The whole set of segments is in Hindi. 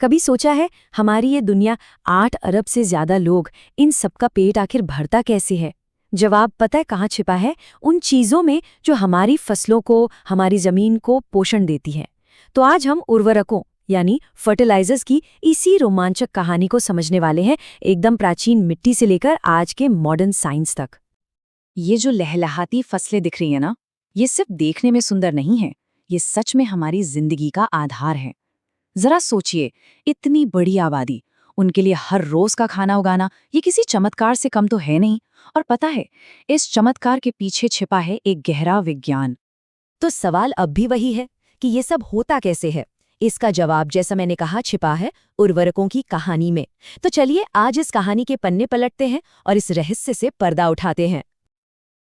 कभी सोचा है हमारी ये दुनिया 8 अरब से ज्यादा लोग, इन सबका पेट आखिर भरता कैसे है? जवाब पता है कहाँ छिपा है? उन चीजों में जो हमारी फसलों को, हमारी जमीन को पोषण देती है। तो आज हम उर्वरकों यानी फर्टिलाइजर्स की इसी रोमांचक कहानी को समझने वाले हैं, एकदम प्राचीन मिट्टी से लेकर आज के मॉडर्न साइंस तक। ये जो लहलहाती फसलें दिख रही है ना, ये सिर्फ देखने में सुंदर नहीं है, ये सच में हमारी जिंदगी का आधार है। जरा सोचिए, इतनी बड़ी आबादी, उनके लिए हर रोज का खाना उगाना ये किसी चमत्कार से कम तो है नहीं। और पता है, इस चमत्कार के पीछे छिपा है एक गहरा विज्ञान। तो सवाल अब भी वही है कि ये सब होता कैसे है? इसका जवाब, जैसा मैंने कहा, छिपा है उर्वरकों की कहानी में। तो चलिए आज इस कहानी के पन्ने पलटते हैं और इस रहस्य से पर्दा उठाते हैं।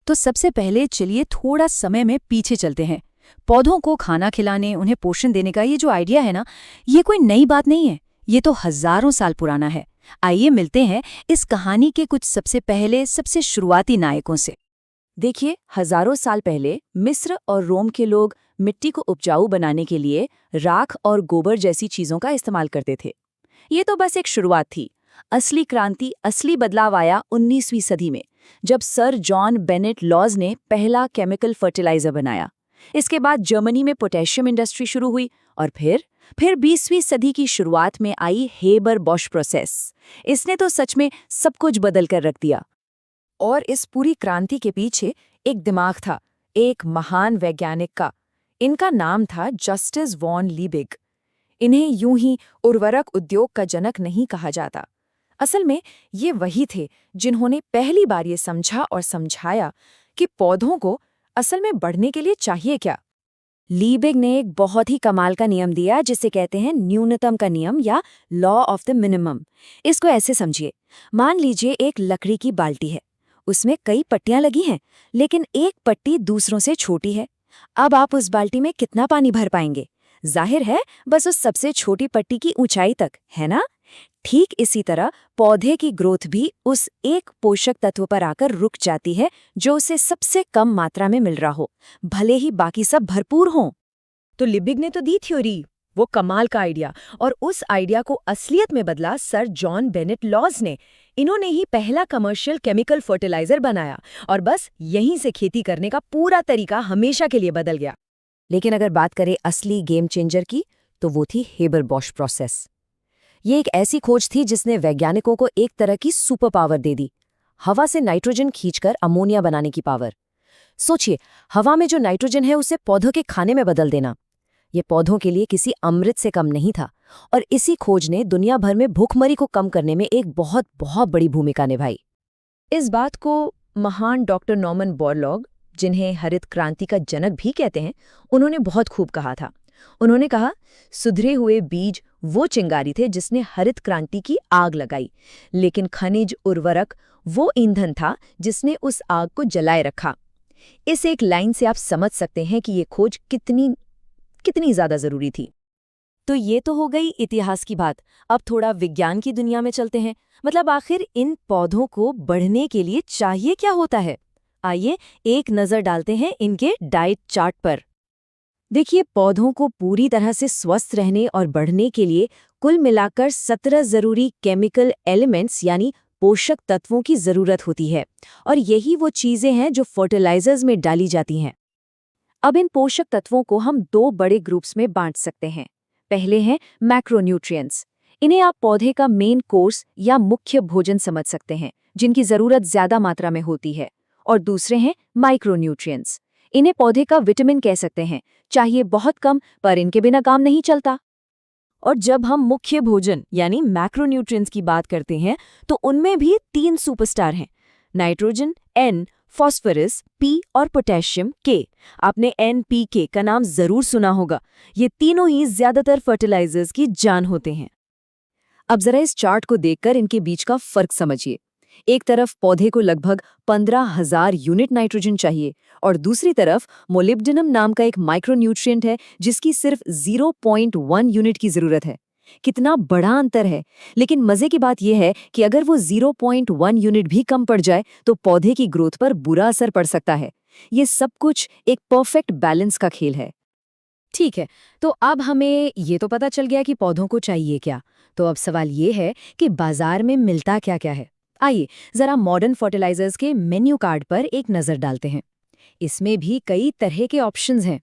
तो सबसे पहले चलिए थोड़ा समय में पीछे चलते हैं। पौधों को खाना खिलाने, उन्हें पोषण देने का ये जो आइडिया है ना, ये कोई नई बात नहीं है, ये तो हजारों साल पुराना है। आइए मिलते हैं इस कहानी के कुछ सबसे पहले, सबसे शुरुआती नायकों से। देखिए, हजारों साल पहले मिस्र और रोम के लोग मिट्टी को उपजाऊ बनाने के लिए राख और गोबर जैसी चीजों का इस्तेमाल करते थे। ये तो बस एक शुरुआत थी। असली क्रांति, असली बदलाव आया 19वीं सदी में, जब सर जॉन बेनेट लॉज ने पहला केमिकल फर्टिलाइजर बनाया। इसके बाद जर्मनी में पोटेशियम इंडस्ट्री शुरू हुई और फिर 20वीं सदी की शुरुआत में आई हेबर बॉश प्रोसेस। इसने तो सच में सब कुछ बदल कर रख दिया। और इस पूरी क्रांति के पीछे एक दिमाग था, एक महान वैज्ञानिक का। इनका नाम था जस्टिस वॉन लीबिग। इन्हें यूं ही उर्वरक उद्योग का जनक नहीं कहा जाता। असल में ये वही थे जिन्होंने पहली बार ये समझा और समझाया कि पौधों को असल में बढ़ने के लिए चाहिए क्या। लीबिग ने एक बहुत ही कमाल का नियम दिया, जिसे कहते हैं न्यूनतम का नियम या लॉ ऑफ द मिनिमम। इसको ऐसे समझिए, मान लीजिए एक लकड़ी की बाल्टी है, उसमें कई पट्टियां लगी हैं, लेकिन एक पट्टी दूसरों से छोटी है। अब आप उस बाल्टी में कितना पानी भर पाएंगे? जाहिर है, बस उस सबसे छोटी पट्टी की ऊंचाई तक, है ना? ठीक इसी तरह पौधे की ग्रोथ भी उस एक पोषक तत्व पर आकर रुक जाती है जो उसे सबसे कम मात्रा में मिल रहा हो, भले ही बाकी सब भरपूर हों। तो लिबिग ने तो दी थ्योरी, वो कमाल का आइडिया, और उस आइडिया को असलियत में बदला सर जॉन बेनेट लॉज ने। इन्होंने ही पहला कमर्शियल केमिकल फर्टिलाइजर बनाया और बस यहीं से खेती करने का पूरा तरीका हमेशा के लिए बदल गया। लेकिन अगर बात करें असली गेम चेंजर की, तो वो थी हेबर बॉश प्रोसेस। ये एक ऐसी खोज थी जिसने वैज्ञानिकों को एक तरह की सुपर पावर दे दी, हवा से नाइट्रोजन खींचकर अमोनिया बनाने की पावर। सोचिए, हवा में जो नाइट्रोजन है उसे पौधों के खाने में बदल देना। ये पौधों के लिए किसी अमृत से कम नहीं था, और इसी खोज ने दुनिया भर में भूखमरी को कम करने में एक बहुत बहुत बड़ी भूमिका निभाई। इस बात को महान डॉक्टर नॉर्मन बोरलॉग, जिन्हें हरित क्रांति का जनक भी कहते हैं, उन्होंने बहुत खूब कहा था। उन्होंने कहा, सुधरे हुए बीज वो चिंगारी थे जिसने हरित क्रांति की आग लगाई, लेकिन खनिज उर्वरक वो ईंधन था जिसने उस आग को जलाए रखा। इस एक लाइन से आप समझ सकते हैं कि ये खोज कितनी ज्यादा जरूरी थी। तो ये तो हो गई इतिहास की बात। अब थोड़ा विज्ञान की दुनिया में चलते हैं। मतलब आखिर इन पौधों को बढ़ने के लिए चाहिए क्या होता है? आइए एक नजर डालते हैं इनके डाइट चार्ट पर। देखिए, पौधों को पूरी तरह से स्वस्थ रहने और बढ़ने के लिए कुल मिलाकर 17 जरूरी केमिकल एलिमेंट्स यानी पोषक तत्वों की जरूरत होती है, और यही वो चीजें हैं जो फर्टिलाइजर्स में डाली जाती हैं। अब इन पोषक तत्वों को हम दो बड़े ग्रुप्स में बांट सकते हैं। पहले हैं मैक्रोन्यूट्रिएंट्स। इन्हें आप पौधे का मेन कोर्स या मुख्य भोजन समझ सकते हैं, जिनकी जरूरत ज्यादा मात्रा में होती है। और दूसरे हैं माइक्रोन्यूट्रिएंट्स। इन्हें पौधे का विटामिन कह सकते हैं, चाहिए बहुत कम, पर इनके बिना काम नहीं चलता। और जब हम मुख्य भोजन यानी मैक्रोन्यूट्रिएंट्स की बात करते हैं, तो उनमें भी 3 सुपरस्टार हैं: नाइट्रोजन N, फास्फोरस P और पोटेशियम K। आपने NPK का नाम जरूर सुना होगा। ये तीनों ही ज्यादातर फर्टिलाइजर्स की जान होते हैं। अब जरा इस चार्ट को देखकर इनके बीच का फर्क समझिए। एक तरफ पौधे को लगभग 15,000 यूनिट नाइट्रोजन चाहिए, और दूसरी तरफ मोलिब्डेनम नाम का एक माइक्रोन्यूट्रिएंट है जिसकी सिर्फ 0.1 यूनिट की जरूरत है। कितना बड़ा अंतर है! लेकिन मजे की बात यह है कि अगर वो 0.1 यूनिट भी कम पड़ जाए तो पौधे की ग्रोथ पर बुरा असर पड़ सकता है। ये सब कुछ एक परफेक्ट बैलेंस का खेल है। ठीक है, तो अब हमें ये तो पता चल गया कि पौधों को चाहिए क्या। तो अब सवाल ये है कि बाजार में मिलता क्या क्या है। आइए जरा मॉडर्न फर्टिलाइजर्स के मेन्यू कार्ड पर एक नज़र डालते हैं। इसमें भी कई तरह के ऑप्शंस हैं।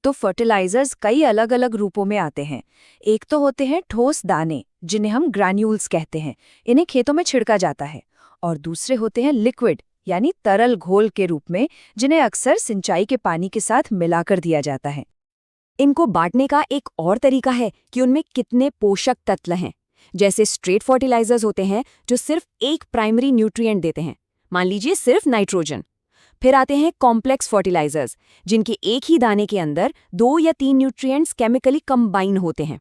तो फर्टिलाइजर्स कई अलग अलग रूपों में आते हैं। एक तो होते हैं ठोस दाने, जिन्हें हम ग्रैन्यूल्स कहते हैं। इन्हें खेतों में छिड़का जाता है। और दूसरे होते हैं लिक्विड, यानी तरल घोल के रूप में, जिन्हें अक्सर सिंचाई के पानी के साथ मिलाकर दिया जाता है। इनको बांटने का एक और तरीका है कि उनमें कितने पोषक तत्व हैं। जैसे स्ट्रेट फर्टिलाइजर्स होते हैं जो सिर्फ एक प्राइमरी न्यूट्रिएंट देते हैं, मान लीजिए सिर्फ नाइट्रोजन। फिर आते हैं कॉम्प्लेक्स फर्टिलाइजर्स, जिनके एक ही दाने के अंदर 2 या 3 न्यूट्रिएंट्स केमिकली कंबाइन होते हैं।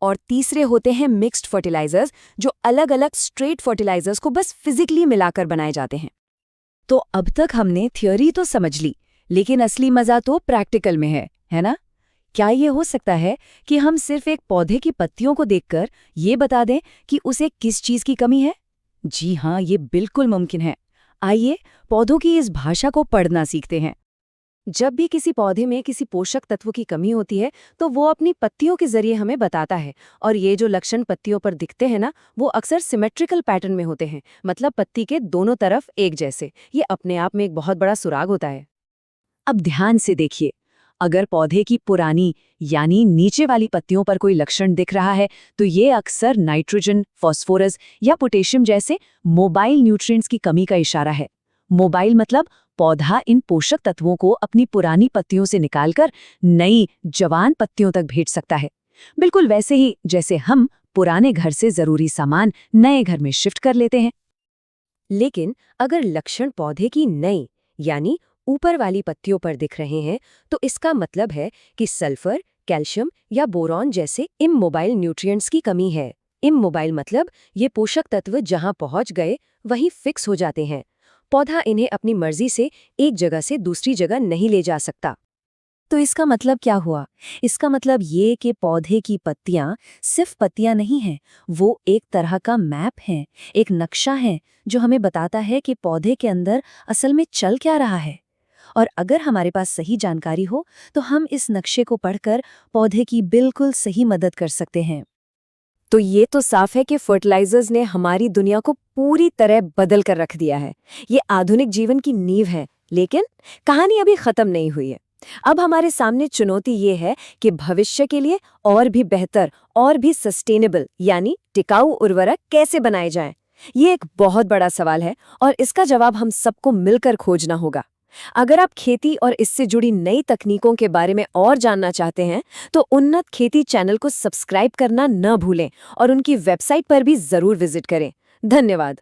और तीसरे होते हैं मिक्स्ड फर्टिलाइजर्स, जो अलग अलग स्ट्रेट फर्टिलाइजर्स को बस फिजिकली मिलाकर बनाए जाते हैं। तो अब तक हमने थ्योरी तो समझ ली, लेकिन असली मजा तो प्रैक्टिकल में है ना? क्या ये हो सकता है कि हम सिर्फ एक पौधे की पत्तियों को देखकर ये बता दें कि उसे किस चीज की कमी है? जी हाँ, ये बिल्कुल मुमकिन है। आइए पौधों की इस भाषा को पढ़ना सीखते हैं। जब भी किसी पौधे में किसी पोषक तत्व की कमी होती है तो वो अपनी पत्तियों के जरिए हमें बताता है। और ये जो लक्षण पत्तियों पर दिखते हैं ना, वो अक्सर सिमेट्रिकल पैटर्न में होते हैं, मतलब पत्ती के दोनों तरफ एक जैसे। ये अपने आप में एक बहुत बड़ा सुराग होता है। अब ध्यान से देखिए, अगर पौधे की पुरानी यानी नीचे वाली पत्तियों पर कोई लक्षण दिख रहा है तो ये अक्सर नाइट्रोजन, फास्फोरस या पोटेशियम जैसे मोबाइल न्यूट्रिएंट्स की कमी का इशारा है। मोबाइल मतलब पौधा इन पोषक तत्वों को अपनी पुरानी पत्तियों से निकालकर नई जवान पत्तियों तक भेज सकता है। बिल्कुल वैसे ही जैसे हम पुराने घर से जरूरी सामान नए घर में शिफ्ट कर लेते हैं। लेकिन अगर लक्षण पौधे की नई यानी ऊपर वाली पत्तियों पर दिख रहे हैं तो इसका मतलब है कि सल्फर, कैल्शियम या बोरॉन जैसे इमोबाइल न्यूट्रिएंट्स की कमी है। इमोबाइल मतलब ये पोषक तत्व जहां पहुंच गए वहीं फिक्स हो जाते हैं। पौधा इन्हें अपनी मर्जी से एक जगह से दूसरी जगह नहीं ले जा सकता। तो इसका मतलब क्या हुआ? इसका मतलब ये कि पौधे की पत्तियां सिर्फ पत्तियां नहीं हैं, वो एक तरह का मैप है, एक नक्शा है जो हमें बताता है कि पौधे के अंदर असल में चल क्या रहा है। और अगर हमारे पास सही जानकारी हो तो हम इस नक्शे को पढ़कर पौधे की बिल्कुल सही मदद कर सकते हैं। तो ये तो साफ है कि फर्टिलाइजर्स ने हमारी दुनिया को पूरी तरह बदल कर रख दिया है। ये आधुनिक जीवन की नींव है, लेकिन कहानी अभी खत्म नहीं हुई है। अब हमारे सामने चुनौती ये है कि भविष्य के लिए और भी बेहतर और भी सस्टेनेबल यानी टिकाऊ उर्वरक कैसे बनाए जाएं। ये एक बहुत बड़ा सवाल है और इसका जवाब हम सबको मिलकर खोजना होगा। अगर आप खेती और इससे जुड़ी नई तकनीकों के बारे में और जानना चाहते हैं तो उन्नत खेती चैनल को सब्सक्राइब करना न भूलें और उनकी वेबसाइट पर भी जरूर विजिट करें। धन्यवाद।